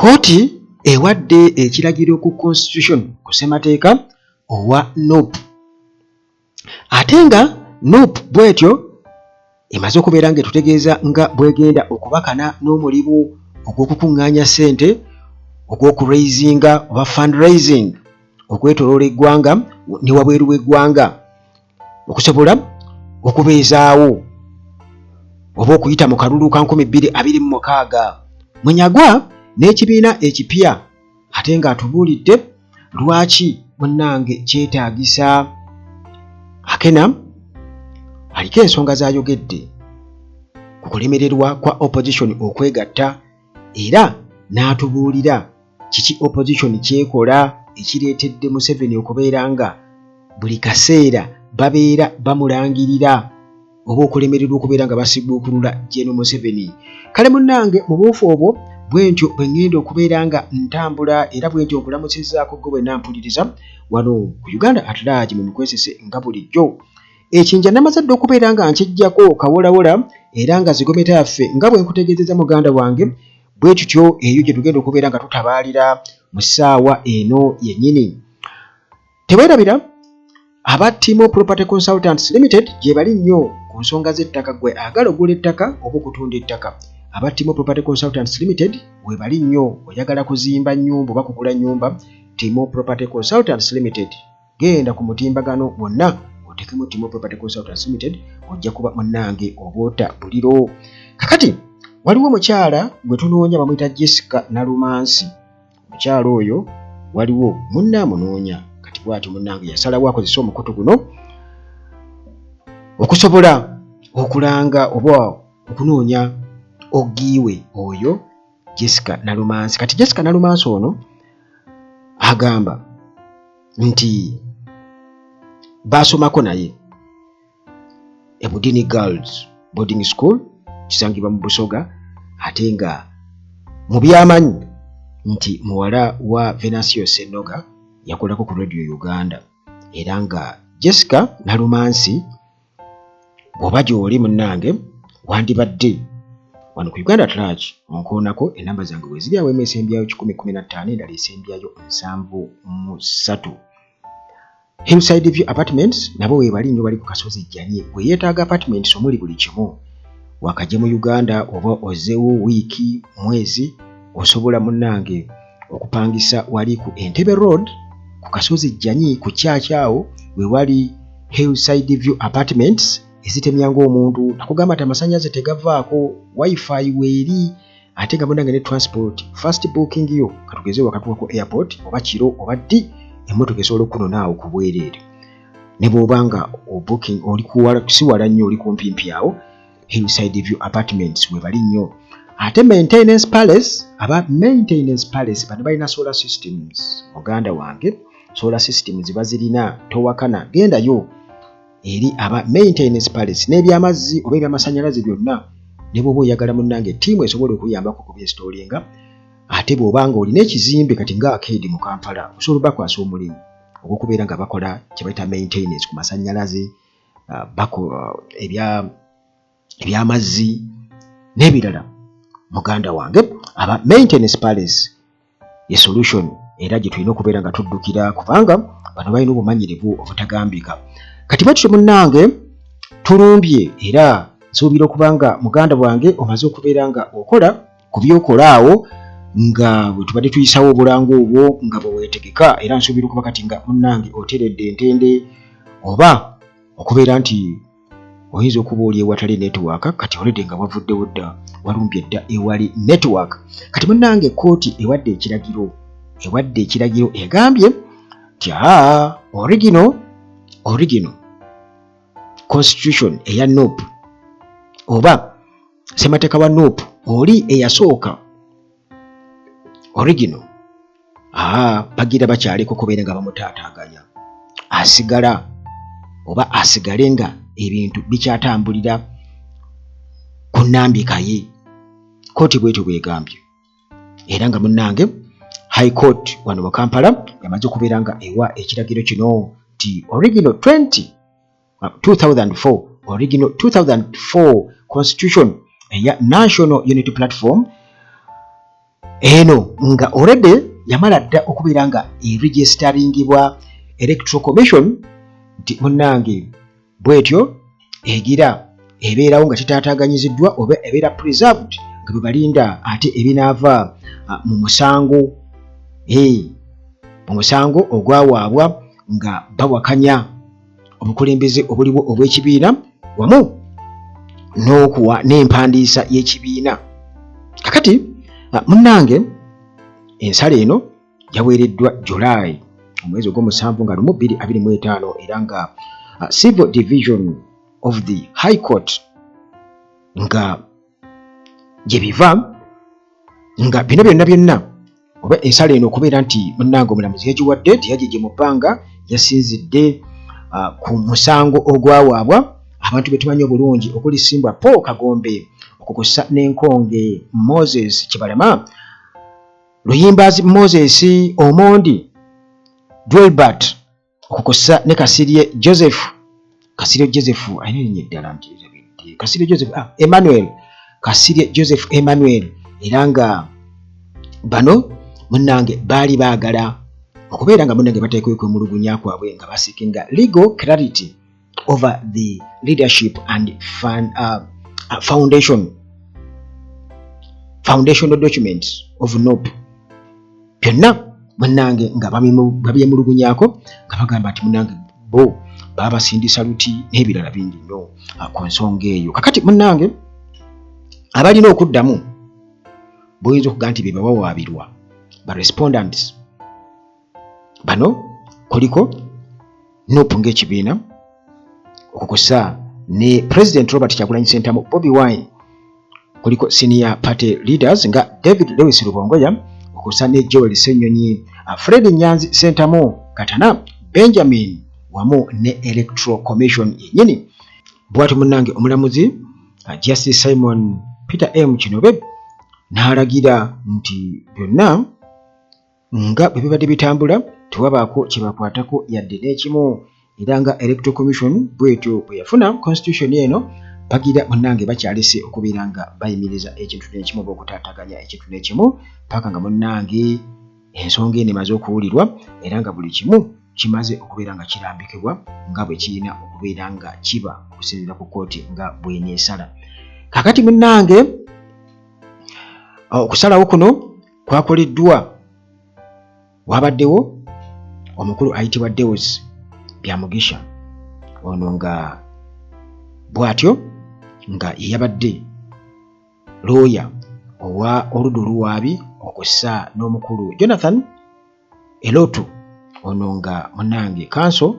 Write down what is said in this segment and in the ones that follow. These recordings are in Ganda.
Kooti ewadde ekiragiro ku constitution ku ssemateeka owa NUP. Ate nga NUP bwetyo emaze okubeera nga etutegeeza nga bwegenda okubakana n'omulimu ogw'okukuŋŋaanya ssente ogw'okuraisinga oba fundraising okwetoloola eggwanga ne wabweru w'eggwanga okusobola okubeezaawo oba okuyita mu kalulu ka 2026. Munyagwa n'ekibiina ekipya ate ng'atubuulidde lwaki munnange kyetaagisa. Akena aliko ensonga z'ayogedde ku kulemererwa kwa opposition okwegatta era n'atubuulira kiki opposition kyekola ekireetedde Museveni okubeera nga buli kaseera babeera bamulangirira oba okulemererwa okubeera nga basiguukulula General Museveni. Kale munnange mu buufu obwo bwentyo bwe ŋŋenda okubeera nga ntambula era bwentyo nkulamusizzaako gwe bwe nampuliriza wano ku Uganda at Large mu Mikwesese nga bulijjo. Ekinja namaze dda okubeera nga nkijjako kawolawola era nga zigometa yaffe nga bwe nkutegeezeza muganda wange bwe tutyo eyo gye tugenda okubeera nga tutabaalira mu ssaawa eno yennyini. Teweerabira aba Timo Property Consultants Limited gye bali nnyo ku nsonga z'ettaka. Gwe agala ogula ettaka oba okutunda ettaka, aba Timo Property Consultants Limited we bali nnyo. Oyagala kuzimba nnyumba oba kugula nnyumba, Timo Property Consultants Limited genda ku mutimbagano gwonna otekemu Timo Property Consultants Limited ojja kuba munnange oboota buliro. Kakati waliwo omukyala gwe tunoonya bamuyita Jessica Nalumansi. Omukyala oyo waliwo munnaamunoonya kati bw'atyo munnange yasalawo akozesa omukutu guno okusobola okulanga oba okunoonya ogiiwe oyo Jessica Nalumansi. Kati Jessica Nalumansi ono agamba nti baasomako naye e Budini Girls Boarding School kisangibwa mu Busoga, ate nga mu byamanyi nti muwala wa Venancio Ssennoga yakolako ku Radio Uganda. Era nga Jessica Nalumansi bw'oba gy'oli munnange wandibadde wano ku Uganda at Large onkoonako enamba zange bwe ziri awo emu esembyayo 1015 endala esembyayo 7 Hillside View Apartments nabo we bali nnyo bali ku Kasozi Jjanye. Bwe yeetaaga apartments omuli buli kimu wakajje mu Uganda oba ozeewo wiiki mwezi osobola munnange okupangisa wali ku Entebbe Road ku Kasozi Jjanye ku kyakyawo we wali Hillside View Apartments ezitemya ng'omuntu. Nakugamba nti amasannyalaze tegavaako, wifi weeri, ate nga munnange ne transport first booking yo katugeze wakatuuka ku airport oba kiro oba ddi emmotoka esobola okukunonaawo ku bwereere ne bw'oba nga booking oli si wala nnyo oli kumpimpi awo. Hillside View Apartments we bali nnyo. Ate Maintenance Palace, aba Maintenance Palace bano balina solar systems. Muganda wange solar systems ziba zirina towakana, gendayo eri aba Maintenance Palace n'ebyamazzi oba ebyamasannyalaze byonna ne bw'oba oyagala munnange ttiimu esobola okuyambako ku by'esitoolinga. Ate bw'oba nga olina ekizimbe kati nga Arcade mu Kampala osobola bakwasa omulimu ogw'okubeera nga bakola kye bayita maintenance ku masannyalaze, ebyamazzi n'ebirala. Muganda wange aba Maintenance Palace ye solution era gye tulina okubeera nga tuddukira kubanga bano balina obumanyirivu obutagambika. Kati bwe tutyo munnange tulumbye era nsuubira okubanga muganda wange omaze okubeera nga okola ku by'okola awo nga bwe tubadde tuyisawo obulanga obwo nga bwe weetegeka, era nsuubira okuba kati nga munnange oteredde entende oba okubeera nti oyinza okuba oli ewatali network kati olidde nga wavuddewo dda walumbye dda ewali network. Kati munnange kooti ewadde ekiragiro egambye nti original constitution eya NUP oba ssemateeka wa NUP oli eyasooka original bagira bakyaleko kubeera nga bamutaataaganya asigale nga ebintu bikyatambulira ku nnambika ye. Kooti bwetyo bwegambye era nga munnange High Court wano mu Kampala yamaze okubeera nga ewa ekiragiro kino nti original 2004 constitution eya National Unity Platform eno nga already yamala dda okubeera nga eregistaringibwa Electoral Commission nti munnange bwetyo egira ebeerawo nga tetaataaganyiziddwa oba ebeera preserved nga bwe balinda ate ebinaava mu musango ogwawaabwa nga bawakanya obukulembeze obuliwo obw'ekibiina wamu n'okuwa n'empandiisa y'ekibiina. Kakati munnange ensala eno yaweereddwa July omwezi ogw'omusanvu nga 2025 era nga Civil Division of the High Court nga gye biva nga bino byonna oba ensala eno okubeera nti munnange omulamuzi yagiwadde teyagigye mu bbanga, yasinzidde ku musango ogwawaabwa abantu be tumanyi obulungi okuli Simbwa Paul Kagombe okukosa n'enkonge Moses Kibalama, Luyimbazi Moses Omondi, Dwelbert okukosa ne Kasirye Joseph Kasirye Joseph Emmanuel era nga bano munnange baali baagala okubeera nga munnange bateekwa okwemulugunya kwabwe nga basikinga legal clarity over the leadership and foundational documents of NOP. Byonna munnange nga babyemulugunyako nga bagamba nti munnange bo baba basindisa luti n'ebirala bingi nnyo ku nsonga eyo. Kakati munnange abalina okuddamu boyinza okugaa nti be bawawaabirwa ba respondents bano kuliko NOP ng'ekibiina okukosa ne President Robert Kyagulanyi Ssentamu, Bobi Wine, kuliko senior party leaders nga David Lewis Rubongoya okukosa ne Joel Ssenyonyi, Fred Nyanzi Ssentamu Katana, Benjamin wamu ne Electoral Commission yennyini. Bw'atyo munnange omulamuzi Justice Simon Peter M. Kinobe n'alagira nti byonna nga bwe bibadde bitambula tewabaako kye bakwatako yadde n'ekimu, era nga Electoral Commission bwetyo bwe yafuna constitution eno bagira munnange bakyalese okubeera nga bayimiriza ekintu n'ekimu oba okutaataganya ekintu n'ekimu paka nga munnange ensonga eno emaze okuwulirwa era nga buli kimu kimaze okubeera nga kirambikibwa nga bwe kirina okubeera nga kiba okusinziira ku kkooti nga bw'eneesala. Kakati munnange okusalawo kuno kwakoleddwa wabaddewo omukulu ayitibwa Deus Byamugisha, ono nga bw'atyo nga yabadde looya owa oludda oluwaabi okussa n'omukulu Jonathan Elotu, ono nga munnange kanso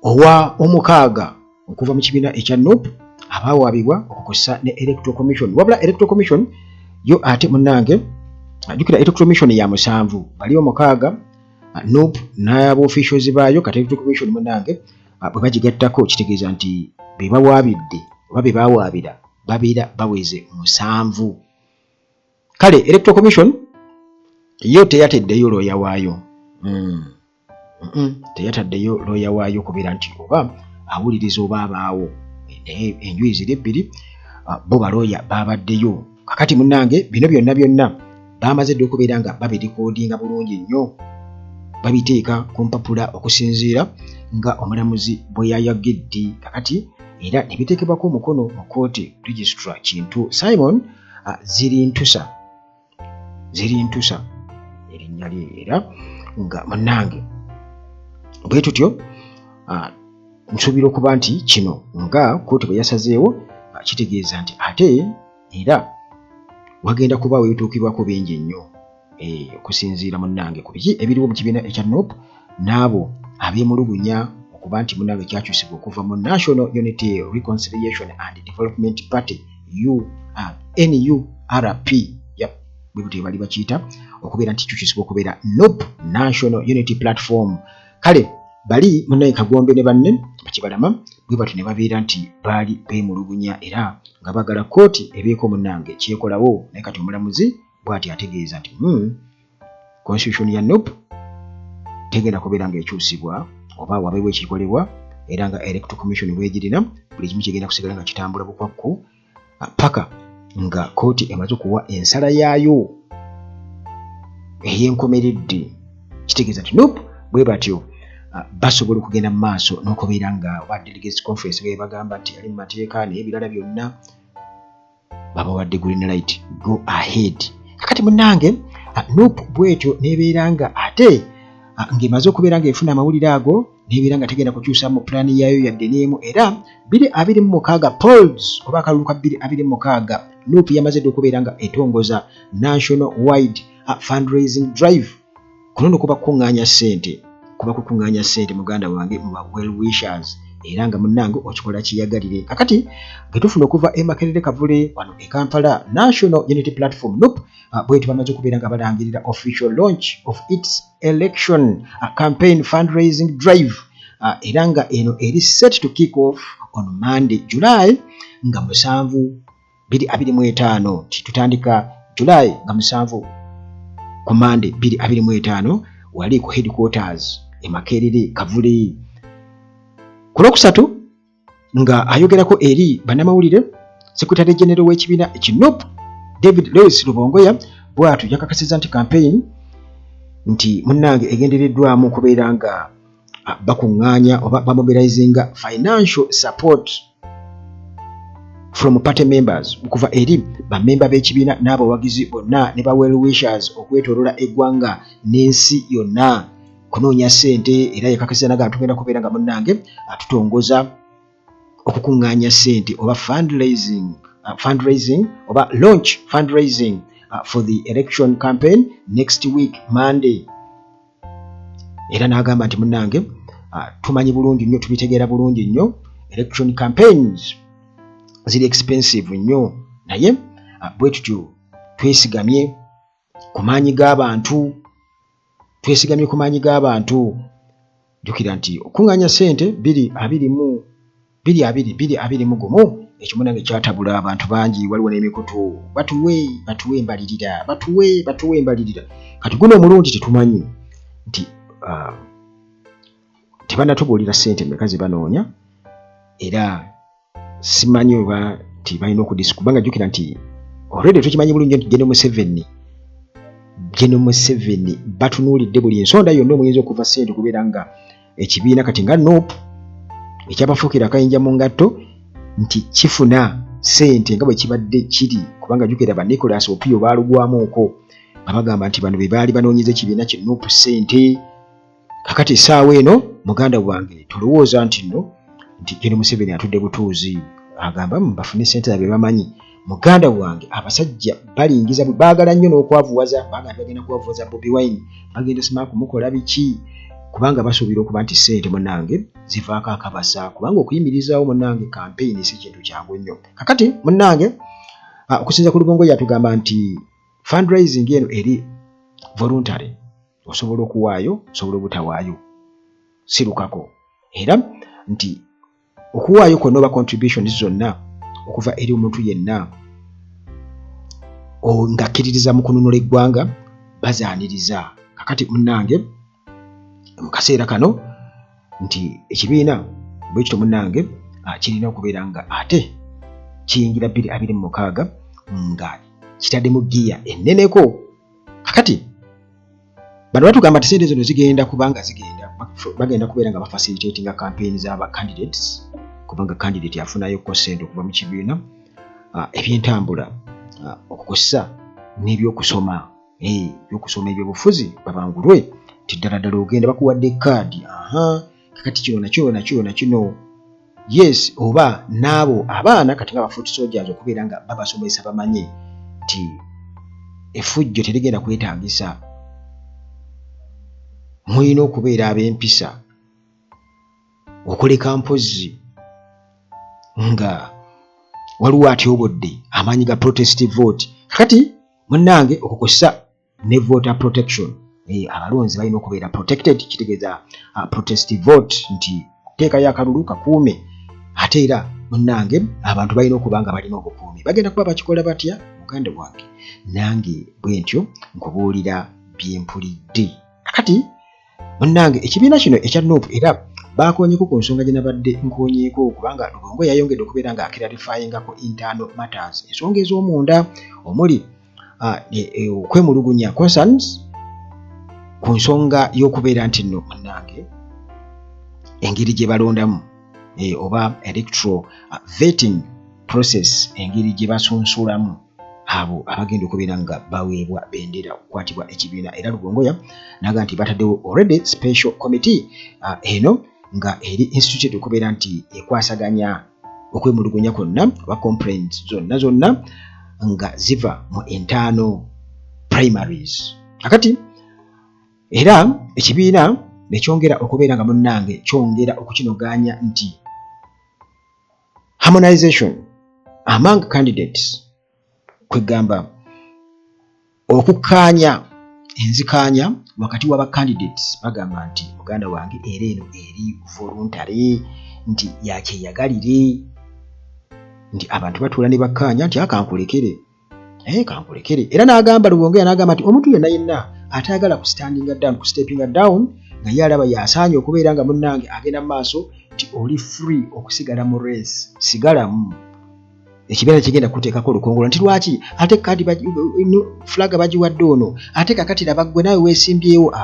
owa omukaaga okuva mu kibiina ekya NOP abawaabibwa okukosa ne Electoral Commission. Wabula Electoral Commission yo ate munnange ajukira Electoral Commission ya musanvu bali omukaaga NOP n'aba officials baayo kati Electoral Commission munnange bwe bagigattako kitegeeza nti be bawaabidde oba be bawaabira babeera baweze musanvu. Kale Electoral Commission yo teyateddeyo looya waayo teyataddeyo looya waayo kubeera nti oba awuliriza oba abaawo enjuyi ziri ebbiri bo balooya babaddeyo. Kakati munnange bino byonna bamaze dde okubeera nga babirikodinga bulungi nnyo babiteeka ku mpapula okusinziira nga omulamuzi bwe yayagidde. Kakati era ne biteekebwako omukono mu kkooti registrar Kintu Simon Zirintusa erinnya lye era nga munnange bwe tutyo nsuubira okuba nti kino nga kkooti bwe yasazeewo kitegeeza nti ate era wagenda kubaawo ebituukibwako bingi nnyo okusinziira munnange ku biki ebiriwo mu kibiina ekya NOP n'abo abeemulugunya okuba nti munnange kyakyusibwa okuva mu National Unity Reconciliation and Development Party NURP bwe butyo bali bakiyita okubeera nti kyukyusibwa okubeera NOP National Unity Platform. Kale bali munnange Kagombe ne banne Bakibalama bwe batyo ne babeera nti baali beemulugunya era nga bagala kkooti ebeeko munnange kyekolawo, naye kati omulamuzi bw'ati ategeeza nti constitution ya NOP tegenda kubeera ng'ekyusibwa oba wabeewo ekikolebwa era nga Electoral Commission bw'egirina buli kimu kigenda kusigala nga kitambula bukwakku paka nga kooti emaze okuwa ensala yaayo ey'enkomeredde. Kitegeeza nti nope bwe batyo basobola okugenda mu maaso n'okubeera nga wa delegates conference bwe bagamba nti ali mu mateeka n'ebirala byonna babawadde green light, go ahead. Kakati munnange nope bwetyo n'ebeera nga ate ng'emaze okubeera ng'efuna amawulire ago n'ebeera nga tegenda kukyusa mu pulaani yaayo yadde n'emu, era 2026 polls oba akalulu ka 2026 nope yamaze dde okubeera nga etongoza national wide fundraising drive. Kuno nno kuba kukuŋŋaanya ssente muganda wange mu ba well wishers, era nga munnange okikola kiyagalire. Kakati getufuna okuva e Makerere Kavule wano e Kampala, National Unity Platform nope bwetyo bamaze okubeera nga balangirira official launch of its election campaign fundraising drive, era nga eno eri set to kick off on Monday July nga 7, 2025. Tutandika July nga 7 ku Monday 2025 wali ku headquarters e Makerere Kavule. Ku Lwokusatu nga ayogerako eri bannamawulire, Secretary General w'ekibiina ekinopu David Lewis Rubongoya bw'atyo yakakasizza nti campaign nti munnange egendereddwamu okubeera nga bakuŋŋaanya oba bamobilizinga financial support from party members okuva eri bammemba b'ekibiina n'abawagizi bonna ne ba well wishers okwetooloola eggwanga n'ensi yonna kunoonya ssente, era yakakasiza naga tugenda kubeera nga munnange atutongoza okukuŋŋaanya ssente oba fundraising oba launch fundraising for the election campaign next week Monday. Era n'agamba nti munnange tumanyi bulungi nnyo, tubitegeera bulungi nnyo, election campaigns ziri expensive nnyo, naye bwe tutyo twesigamye ku maanyi g'abantu. Jjukira nti okuŋŋaanya ssente 2021 ekyo munnange kyatabula abantu bangi, waliwo n'emikutu batuwe embalirira. Kati guno omulundi tetumanyi nti tebanatubuulira ssente mmeka ze banoonya, era simanyi oba nti balina kubanga jjukira nti already tukimanyi bulungi nti General Museveni batunuulidde buli ensonda yonna omuyinza okuva ssente kubeera nga ekibiina kati nga nope ekyabafuukira akayinja mu ngatto nti kifuna ssente nga bwe kibadde kiri, kubanga jjukira ba Nicholas Opio baalugwamuuko babagamba nti bano be baali banoonyeza ekibiina ki nope ssente. Kakati essaawa eno muganda wange tolowooza nti nno nti General Museveni atudde butuuzi agamba bafune ssente zaabwe bamanyi. Muganda wange abasajja balingiza baagala nnyo n'okwavuwaza, bagenda kuwavuwaza Bobi Wine, bagenda sima kumukola biki, kubanga basuubira okuba nti ssente munnange zivaako akabasa, kubanga okuyimirizaawo munnange campaign si kintu kyangu nnyo. Kakati munnange okusinza ku Lubongoya atugamba nti fundraising eno eri voluntary, osobola okuwaayo osobola obutawaayo, sirukako, era nti okuwaayo kwonna oba contributions zonna okuva eri omuntu yenna ng'akkiririza mu kununula eggwanga bazaaniriza. Kakati munnange mu kaseera kano nti ekibiina bwe kityo munnange kirina okubeera nga ate kiyingira 2026 nga kitadde mu giya enneneko. Kakati bano batugamba nti ssente zino zigenda kubanga bagenda kubeera nga bafacilitatinga campaign z'aba candidates, kubanga candidate afunayokko ssente okuva mu kibiina, ebyentambula okukosa n'ebyokusoma ebyobufuzi babangulwe nti ddala ogenda bakuwadde kaadi, kakati kino na kino yes, oba n'abo abaana kati nga ba-foot soldiers okubeera nga babasomesa bamanye nti effujjo terigenda kwetaagisa, mulina okubeera ab'empisa okuleka mpozzi nga waliwo atyobodde amaanyi ga protest vote. Kakati munnange okukosa ne voter protection, abalonzi balina okubeera protected, kitegeeza protest vote nti teekayo akalulu kakuume, ate era munnange abantu balina okuba nga balina obukuumi. Bagenda kuba bakikola batya muganda wange? Nange bwe ntyo nkubuulira bye mpulidde. Kakati munnange ekibiina kino ekya NUP era bakonyeeko ku nsonga gye nabadde nkonyeeko kubanga Lugongo yayongedde okubeera nga aklarifyingako internal matters ensonga ez'omunda omuli okwemulugunya concerns ku nsonga y'okubeera nti nno munnange engeri gye balondamu oba electoral vetting process engeri gye basunsulamu abo abagenda okubeera nga baweebwa bendera okukwatibwa ekibiina era Lugongoya naga nti bataddewo already special committee eno nga eri instituted okubeera nti ekwasaganya okwemulugunya kwonna oba complaints zonna nga ziva mu internal primaries. Kakati era ekibiina nekyongera okubeera nga munnange kyongera okukinoganya nti harmonization among candidates kwegamba okukkaanya enzikaanya wakati w'aba candidates bagamba nti muganda wange era eno eri voluntary nti yakyeyagalire nti abantu batuula ne bakkaanya nti kankulekere era n'agamba Lugongoya n'agamba nti omuntu yenna atayagala ku stepping down nga yalaba yasaanye okubeera nga munnange agenda mu maaso nti oli free okusigala mu race sigalamu ekibiina kigenda kuteekako olukongolo nti lwaki ate kadi flag bagiwadde ono ate kakati laba gwe nawe weesimbyewo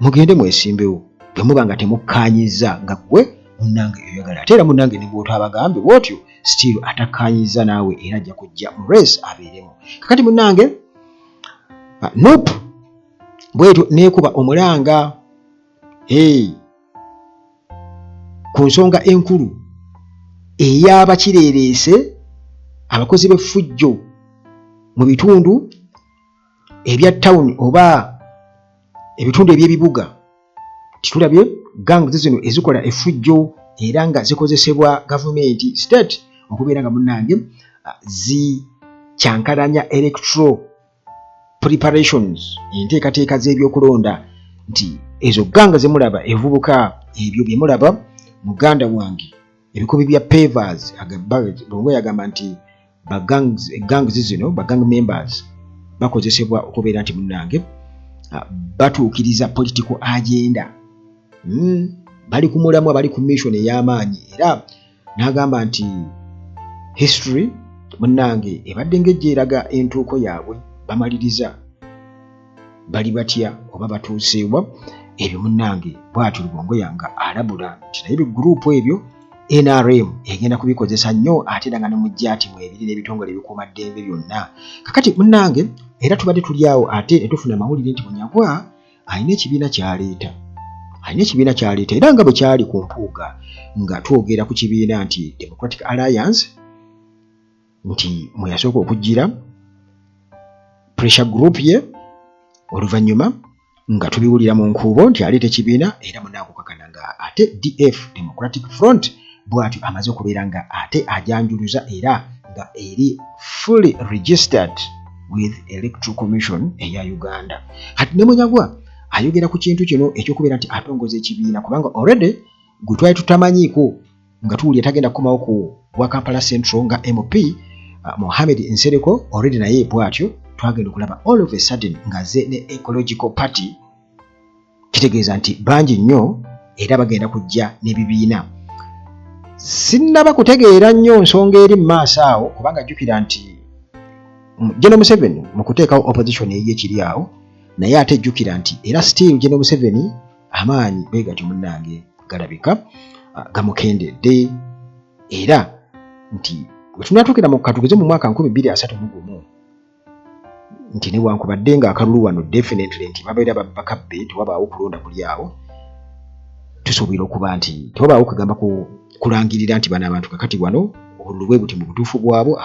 mugende mwesimbewo bwe muba nga temukkaanyiza nga gwe munnange oyagala ate era munnange ne bw'ota abagambye bw'otyo still atakkaanyiza naawe era ajja kujja mu race abeeremu kakati munnange nope bwetyo neekuba omulanga ku nsonga enkulu ey'abakireereese abakozi b'effujjo mu bitundu ebya tawuni oba ebitundu eby'ebibuga titulabye gangs zino ezikola effujjo era nga zikozesebwa gavumenti state okubeera nga munnange zikyankalanya electoral preparations enteekateeka z'ebyokulonda nti ezo ganga zemulaba evubuka ebyo bye mulaba muganda wange ebikubi bya pavers Lugongoya yagamba nti gangs zino gang members bakozesebwa okubeera nti munnange batuukiriza political agenda bali ku mulamwa bali ku mission ey'amaanyi era n'agamba nti history munnange ebadde ng'ejja eraga entuuko yaabwe bamaliriza bali batya oba batuuseebwa ebyo munnange bw'atyo Lugongoya nga alabula nti naye biguruupu ebyo NRM egenda kubikozesa nnyo ate era nga ne mu jjaati mwebiri n'ebitongole ebikuumaddembe byonna kakati munnange era tubadde tuli awo ate ne tufuna amawulire nti Munyagwa alina ekibiina ky'aleeta era nga bwe kyali ku mpuuga nga twogera ku kibiina nti Democratic Alliance nti mwe yasooka okujjira pressure group ye oluvannyuma nga tubiwulira mu nkuubo nti aleeta ekibiina era munaakukakana nga ate DF Democratic Front bw'atyo amaze okubeera nga ate ajanjuluza era nga eri fully registered with Electoral Commission eya Uganda. Kati ne Munyagwa ayogera ku kintu kino ekyokubeera nti atongoza ekibiina kubanga already gwe twali tutamanyiiko nga tuwulira tagenda kukomawo ku bwa Kampala Central nga MP Mohamed Nsereko already naye bw'atyo twagenda okulaba all of a sudden nga ze ne Ecological Party kitegeeza nti bangi nnyo era bagenda kujja n'ebibiina. Sinnaba kutegeera nnyo nsonga eri mu maaso awo kubanga jjukira nti General Museveni mu kuteekawo opposition eyiye kiri awo naye ate jjukira nti era still General Museveni amaanyi beegatyo munnange galabika gamukendedde era nti bwe tunatuukira mu katugeze mu mwaka 2031 nti newankubadde nga akalulu wano definitely nti babeera bakabbe tewabaawo kulonda kuli awo tusuubira okuba nti tewabaawo kugamba kulangirira nti bano abantu kakati wano obululu bwe buti mu butuufu bwabo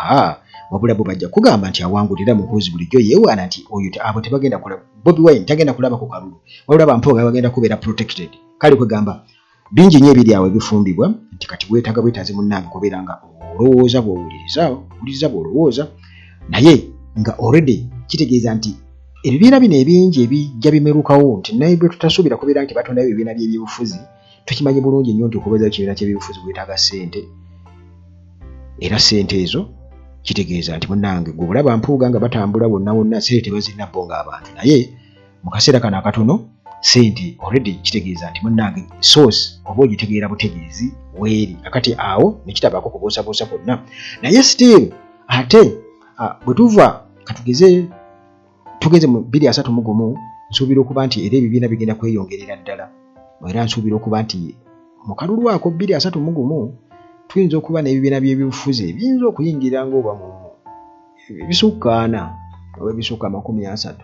wabula bo bajja kugamba nti awangulira muhoozi bulijjo yeewaana nti oyo abo tebagenda kulaba Bobi Wine tagenda kulaba ku kalulu wabula bampoga bagenda kubeera protected kale kwegamba bingi nnyo ebiri awo ebifumbibwa nti kati bwetaaga bwetaaze munnange kubeera nga olowooza bw'owuliriza bw'olowooza naye nga already kitegeeza nti ebibiina bino ebingi ebijja bimerukawo nti naye bwe tutasuubira kubeera nti batondayo ebibiina by'ebyobufuzi tukimanyi bulungi nnyo nti okubeeza ekibiina ky'ebyobufuzi bwetaaga ssente era ssente ezo kitegeeza nti munnange gwe bulaba mpuuga nga batambula bonna sente tebazirina bo ng'abantu naye mu kaseera kano akatono sente already kitegeeza nti munnange source oba ogitegeera butegeezi weeri kakati awo nekitabaako kubuusabuusa kwonna naye still ate bwe tuva katugeze mu 2031 nsuubira okuba nti era ebibiina bigenda kweyongerera ddala era nsuubira okuba nti mu kalulu ako 2031 tuyinza okuba n'ebibiina by'ebyobufuzi ebiyinza okuyingira ng'oba mu ebisukka 4 oba ebisukka 30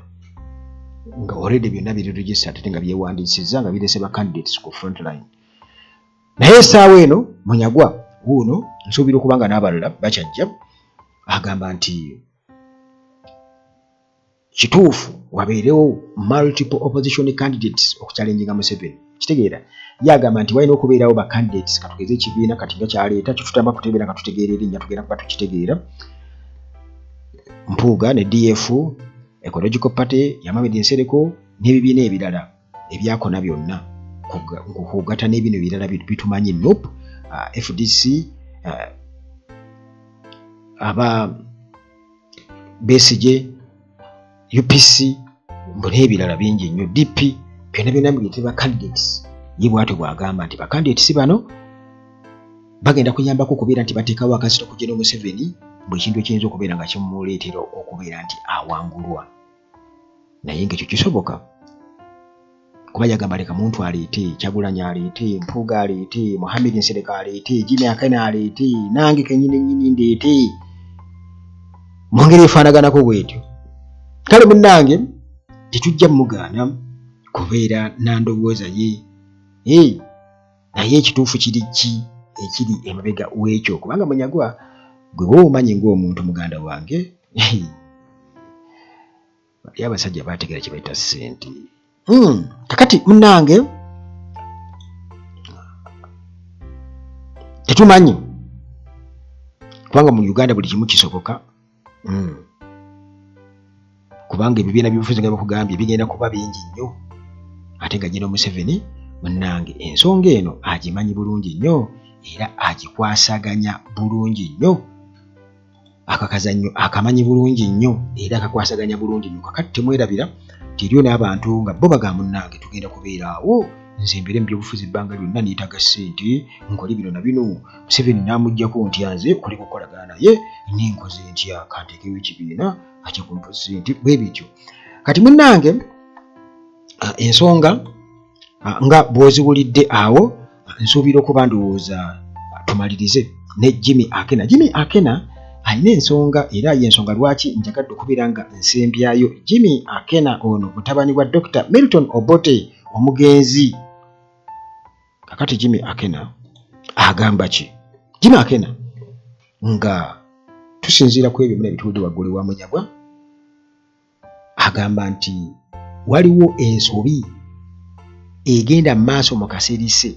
nga already byonna biri registered ate nga byewandisizza nga birese ba candidates ku front line. Naye essaawa eno Munyagwa wuuno nsuubira okuba nga n'abalala bakyajja agamba nti kituufu wabeerewo multiple opposition candidates okuchallenginga Museveni. Kitegeera yagamba nti walina okubeerawo ba candidates katugeze ekibiina kati nga kyaleeta tutamba kutebeera nga tutegeera erinnya tugenda kuba tukitegeera Mpuuga ne DF Ecological Party ya Mohamed Nsereko n'ebibiina ebirala ebyakona byonna kugatta n'ebino ebirala bitumanyi NUP, FDC, aba Besigye, UPC n'ebirala bingi nnyo DP byonna biyite ba candidates. Ye bw'atyo bw'agamba nti ba candidates bano bagenda kuyambako okubeera nti bateekawo akasito ku General Museveni buli kintu ekiyinza okubeera nga kimuleetera okubeera nti awangulwa. Naye ng'ekyo kisoboka kuba yagamba leka muntu aleete, Kyagulanyi aleete, Mpuuga aleete, Mohamed Nsereko aleete, Jimmy Akena aleete, nange kennyini ndeete mu ngeri efaanaganako bw'etyo. Kale munnange tetujja mugaana kubeera nandowooza ye naye ekituufu kiri ki ekiri emabega w'ekyo kubanga Munyagwa gwe womanyi ng'omuntu muganda wange bali abasajja bategeera kye bayita ssente. Kakati munnange tetumanyi kubanga mu Uganda buli kimu kisoboka kubanga ebibiina by'obufuzi nga bakugambye bigenda kuba bingi nnyo ate nga General Museveni munnange ensonga eno agimanyi bulungi nnyo era agikwasaganya bulungi nnyo akakazannyo akamanyi bulungi nnyo era akakwasaganya bulungi nnyo. Kakati temwerabira tiriyo n'abantu nga bo bagamba munnange tugenda kubeeraawo nze mbeere mu by'obufuzi ebbanga lyonna neetaaga ssente nkole bino na bino Museveni n'amuggyako ntya nze okole kukolagana naye nenkoze ntya kanteekewo ekibiina akye kumpa ssente bwe bityo. Kati munnange ensonga nga bw'oziwulidde awo nsuubira okuba ndowooza tumalirize ne Jimmy Akena. Jimmy Akena alina ensonga era y'ensonga lwaki njagadde okubeera nga nsembyayo Jimmy Akena ono mutabani wa Dr. Milton Obote omugenzi. Kakati Jimmy Akena agamba ki? Jimmy Akena nga tusinziira ku ebyo bino ebituudde waggulu wa Munyagwa agamba nti waliwo ensobi egenda mu maaso mu kasirise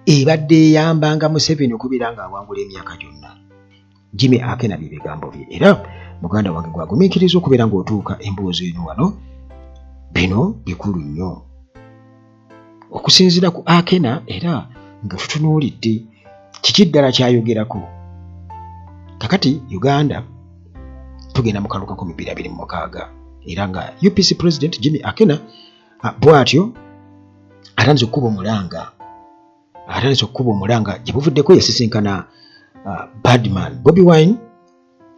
ebadde eyambanga Museveni okubeera nga awangula emyaka gyonna. Jimmy Akena bye bigambo bye era muganda wange gwagumiikiriza okubeera ng'otuuka emboozi eno wano bino bikulu nnyo okusinziira ku Akena era nga tutunuulidde kiki ddala kyayogerako. Kakati Uganda tugenda mu kalulu ka 2026 era nga UPC President Jimmy Akena bw'atyo atandise okukuba omulanga gye buvuddeko yasisinkana Badman Bobi Wine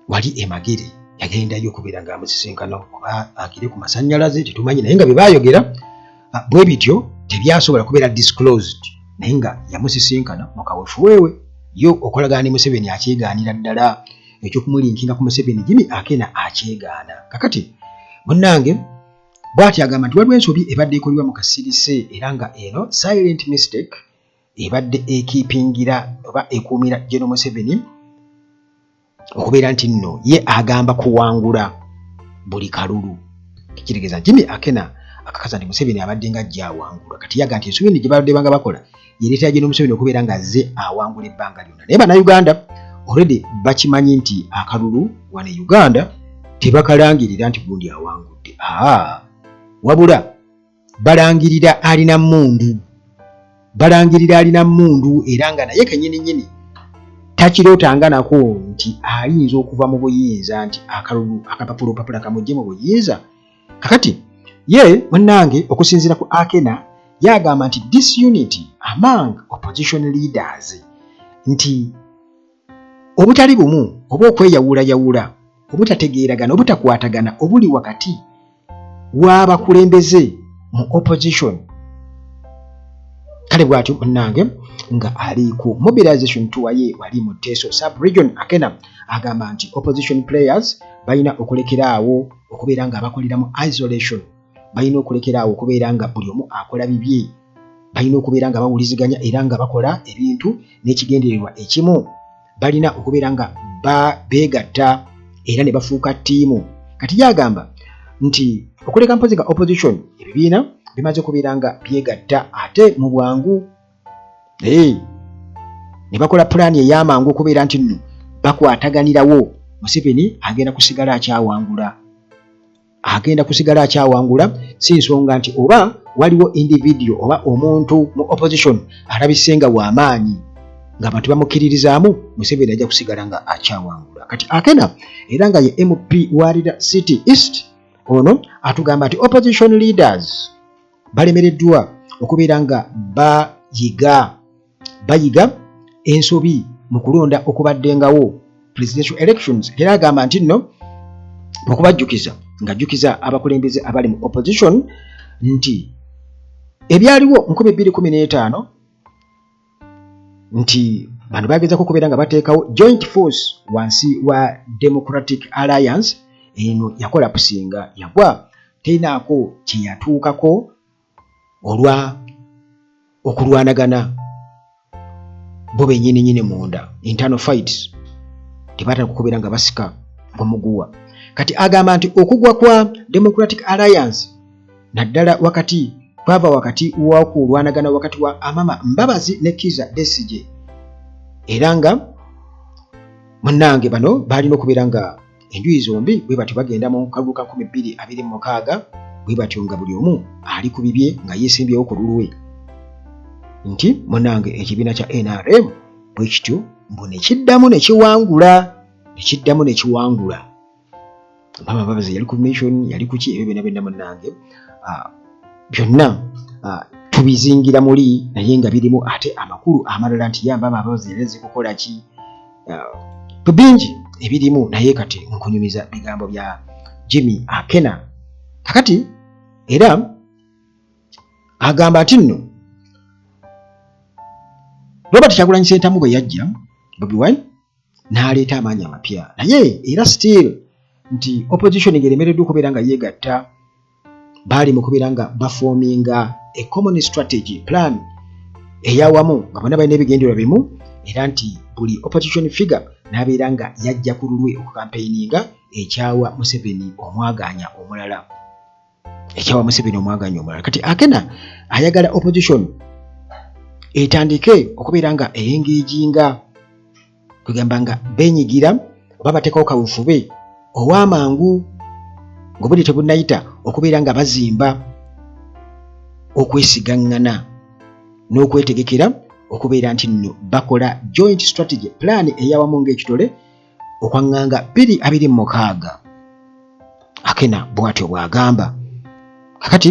wali emagere yagendayo okubeera nga amusisinkana oba agire ku masannyalaze tetumanyi naye nga bye baayogera bwe bityo tebyasobola kubeera disclosed naye nga yamusisinkana mu kaweefuweewe yo okolagana ne Museveni akyegaanira ddala ekyokumulinkinga ku Museveni Jimmy Akena akyegaana. Kakati munnange bw'ati agamba nti waliwo ensobi ebadde ekolebwa mu kasirise era nga eno silent mistake ebadde ekiipingira oba ekuumira General Museveni okubeera nti nno ye agamba kuwangula buli kalulu. Kitegeeza Jimmy Akena akakaza nti Museveni abadde nga ajja awangula kati yaga nti ensobi gye babadde banga bakola yereetera General Museveni okubeera nga azze awangula ebbanga lyonna. Naye bannayuganda already bakimanyi nti akalulu wano e Uganda tebakalangirira nti gundi awangudde. Wabula balangirira alina mmundu era nga naye kennyini takirootanga nako nti ayinza okuva mu buyinza nti akalulu akapapula kamugye mu buyinza. Kakati ye munnange okusinziira ku Akena yagamba nti disunity among opposition leaders nti obutali bumu oba okweyawulayawula obutategeeragana obutakwatagana obuli wakati w'abakulembeze mu opposition kale bw'atyo munnange nga ali ku mobilization tour ye wali mu Teso sub-region. Akena agamba nti opposition players balina okulekeraawo okubeera nga abakolera mu isolation, balina okulekeraawo okubeera nga buli omu akola bibye, balina okubeera nga bawuliziganya era nga bakola ebintu n'ekigendererwa ekimu, balina okubeera nga beegatta era ne bafuuka ttiimu. Kati yagamba nti okuleka mpozi nga opposition ebibiina bimaze okubeera nga byegatta ate mu bwangu ne bakola pulaani ey'amangu okubeera nti nno bakwataganirawo. Museveni agenda kusigala akyawangula si nsonga nti oba waliwo individual oba omuntu mu opposition alabise nga w'amaanyi ng'abantu bamukkiririzaamu, Museveni ajja kusigala nga akyawangula. Kati Akena era nga ye MP Walira City East ono atugamba nti opposition leaders balemereddwa okubeera nga bayiga ensobi mu kulonda okubaddengawo presidential elections, era agamba nti nno okubajjukiza ng'ajjukiza abakulembeze abali mu opposition nti ebyaliwo 2015 nti bano bagezaako okubeera nga bateekawo joint force wansi wa Democratic Alliance, eno yakola pusinga yagwa, terinaako kye yatuukako olwa okulwanagana bo bennyini munda, internal fights, tebaatera kubeera nga basika omuguwa. Kati agamba nti okugwa kwa Democratic Alliance naddala wakati kwava wakati w'okulwanagana wakati wa Amama Mbabazi ne Kizza Besigye, era nga munnange bano balina okubeera nga enjuyi zombi bwe batyo bagenda mu kalulu ka 2026 bwe batyo nga buli omu ali ku bibye nga yeesimbyewo ku lulwe nti munnange ekibiina kya NRM bwe kityo mbu nekiddamu nekiwangula. Mama Mbabazi yali ku mission, yali ku ki, ebyo byonna munnange byonna tubizingira muli naye nga birimu ate amakulu amalala nti yamba Mbabazi yaleze kukola ki, bingi ebirimu, naye kati nkunyumiza bigambo bya Jimmy Akena. Kakati era agamba ati nno Robert Kyagulanyi Ssentamu bwe yajja Bobi Wine n'aleeta amaanyi amapya, naye era still nti opposition ngeremereddwa okubeera nga yeegatta, baali mu kubeera nga bafoominga a common strategy plan eyawamu nga bonna balina ebigendererwa bimu, era nti buli opposition figure n'abeera nga yajja ku lulwe okukampeininga ekyawa Museveni omwaganya omulala. Kati Akena ayagala opposition etandike okubeera nga eyengeejinga, kugamba nga benyigira oba bateekawo kawufube ow'amangu ng'obudde tebunnayita okubeera nga bazimba okwesigaŋŋana n'okwetegekera okubeera nti nno bakola joint strategy plan eyawamu ng'ekitole okwaŋŋanga 2026. Akena bw'atyo bw'agamba. Kakati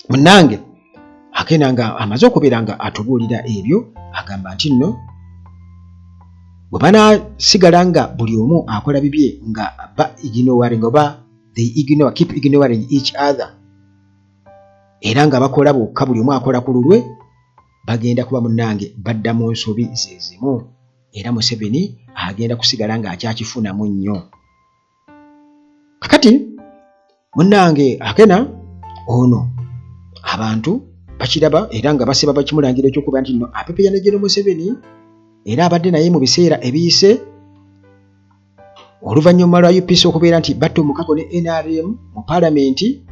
munnange Akena nga amaze okubeera nga atubuulira ebyo, agamba nti nno bwe banaasigala nga buli omu akola bibye nga keep ignoring each other, era nga bakola bokka buli omu akola ku lulwe, bagenda kuba munnange badda mu nsobi ze zimu, era Museveni agenda kusigala nga akyakifunamu nnyo. Kakati munnange Akena ono abantu bakiraba era nga basiba bakimulangira ekyokuba nti nno apepeya ne General Museveni, era abadde naye mu biseera ebiyise oluvannyuma lwa UPC okubeera nti batta omukago ne NRM mu paalamenti.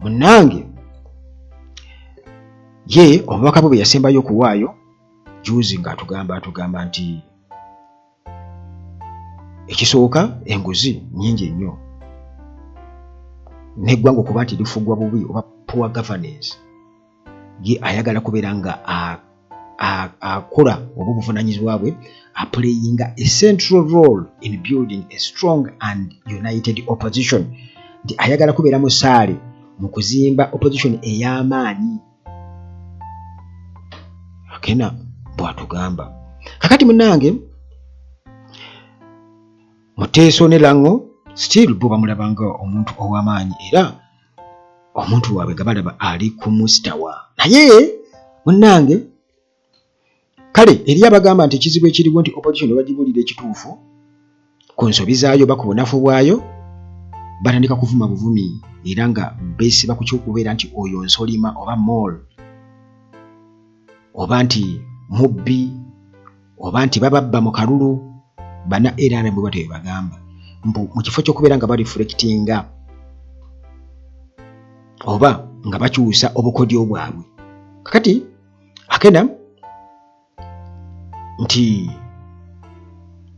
Munnange ye obubaka bwe yasembayo okuwaayo juzi nga atugamba nti ekisooka enguzi nnyingi nnyo n'eggwanga okuba nti lifugwa bubi oba poor governance. Ye ayagala kubeera nga akola obuvunaanyizibwa bwe aplayinga a central role in building a strong and united opposition. Nti ayagala kubeera mu saale mu kuzimba opposition ey'amaanyi. Akena bw'atugamba. Kakati munnange Muteeso ne Lang'o still bo bamulabanga omuntu ow'amaanyi era omuntu waabwe gabalaba ali ku mustawa. Naye munnange kale eri abagamba nti ekizibu ekiriwo nti opposition bagibulira ekituufu ku nsobi zaayo ba ku bunafu bwayo batandika kuvuma buvumi era nga beesiba ku kyokubeera nti oyo nsolima oba mall oba nti mubbi oba nti bababba mu kalulu bana era bwe batyo bagamba mu kifo ky'okubeera nga bareflectinga oba nga bakyusa obukodyo bwabwe. Kakati Akena nti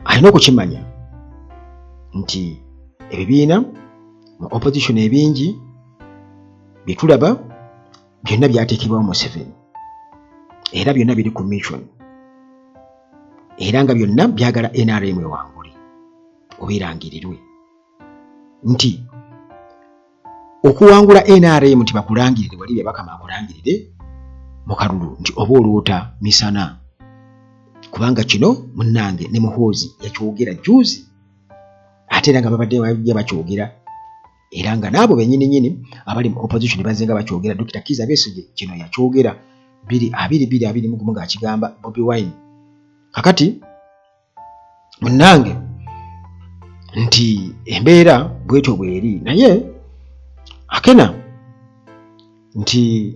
alina okukimanya nti ebibiina mu opposition ebingi bye tulaba byonna byateekebwawo Museveni era byonna biri ku mission era nga byonna byagala NRM ewangule oba erangirirwe nti okuwangula NRM nti bakulangirire wali byabakama akulangirire mu kalulu nti oba oluuta misana kubanga kino munnange ne Muhoozi yakyogera juzi ate era nga babadde bajja bakyogera era nga n'abo bennyini abali mu opposition bazenga bakyogera. Dr. Kizza Besigye kino yakyogera 22 ng'akigamba Bobi Wine. Kakati munnange nti embeera bwetyo bweri naye Akena nti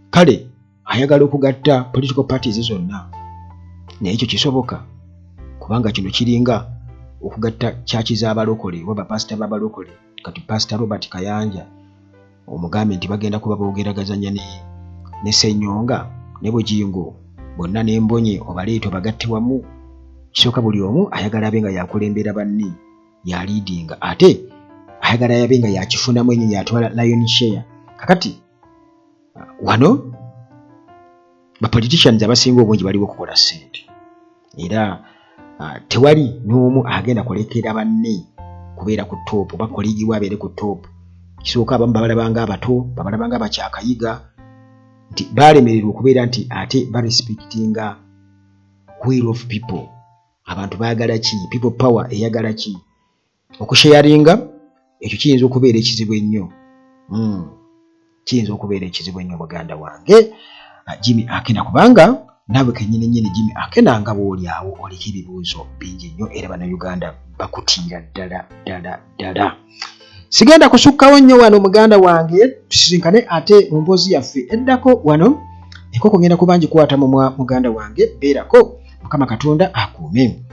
kale ayagala okugatta political parties zonna naye ekyo kisoboka kubanga kino kiringa okugatta church z'abalokole oba pastor b'abalokole. Kati Pastor Robert Kayanja omugambe nti bagenda kuba boogeragazanya ne Ssenyonga ne Bujingo bonna n'embonye obaleeto bagatte wamu. Kisooka buli omu ayagala abe nga yakulembera banne ya leading ate ayagala yabe nga yakifunamu ennyo yatwala lion share. Kakati wano ba politicians abasinga obungi baliwo okukola ssente era tewali n'omu agenda kulekera banne kubeera ku top oba koligi wabeere ku top. Kisooka abamu babalabanga abato babalabanga abakyakayiga nti balemererwa okubeera nti ate barespectinga will of people. Abantu baagala ki? People power eyagala ki? Okusharinga ekyo kiyinza okubeera ekizibu ennyo. Kiyinza okubeera ekizibu ennyo muganda wange Jimmy Akena kubanga naawe kennyini Jimmy Akena nga bw'oli awo oliko ebibuuzo bingi nnyo era bannayuganda bakutiira ddala. Sigenda kusukkawo nnyo wano muganda wange tusisinkane ate mu mboozi yaffe eddako wano enkoko ngenda kuba ngikwata mu muganda wange beerako Mukama Katonda akuume.